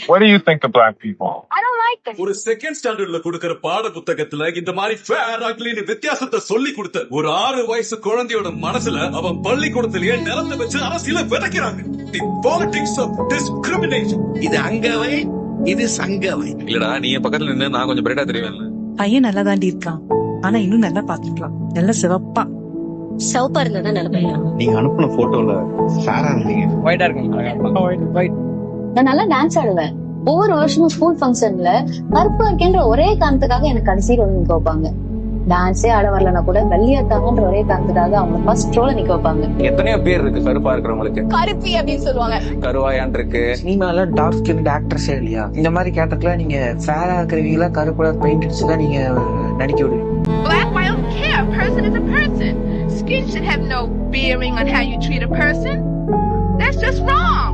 What do you think of black people? I don't like this. ஒரு second ஸ்டாண்டர்ட்ல கொடுக்கிற பாட புத்தகத்துல இந்த மாதிரி ஃபேர் அக்லின்னு வித்தியாசத்தை சொல்லி கொடுத்த ஒரு 6 வயசு குழந்தையோட மனசுல அவன் பள்ளிக்கூடத்திலேயே நிலத்தை வச்சு அரசியல விதைக்கிறாங்க. The politics of discrimination. இது அங்கவை, இது சங்கவை. இல்லடா நீ என் பக்கத்துல நின்னு நான் கொஞ்சம் பிரைட்டா தெரியுவேன்ல. பையன் நல்லா தாண்டி இருக்கான், ஆனா இன்னும் நல்லா பாத்துக்கலாம். நல்லா சிவப்பா சிவப்பா இருந்தா நல்ல பையன். நீங்க அனுப்புன போட்டோல ஃபேரா இருந்தீங்க. ஒயிட்டா இருக்கு. நான் நல்லா டான்ஸ் ஆடுவேன். ஒவ்வொரு வருஷமும் ஸ்கூல் ஃபங்க்ஷன்ல கருப்பா இருக்கேன்ற ஒரே காரணத்துக்காக எனக்கு கடைசியில் வந்து நிக்க வைப்பாங்க. டான்ஸே ஆட வரலன்னா கூட வெள்ளியாத்தாங்கன்ற ஒரே காரணத்துக்காக அவங்க ஃபர்ஸ்ட் ரோல நிக்க வைப்பாங்க. எத்தனையோ பேர் இருக்கு கருப்பா இருக்கிறவங்களுக்கு. கருப்பி அப்படின்னு சொல்லுவாங்க. கருவாயான் இருக்கு. சினிமால டார்க் ஸ்கின் ஆக்ட்ரஸே இல்லையா? இந்த மாதிரி கேரக்டர்ல நீங்க ஃபேரா இருக்கிறவங்களா கருப்பு கலர் பெயிண்ட் அடிச்சு தான் நீங்க நடிக்க விடுவீங்க. Black, I don't care. A person is a person. Skin should have no bearing on how you treat a person. That's just wrong.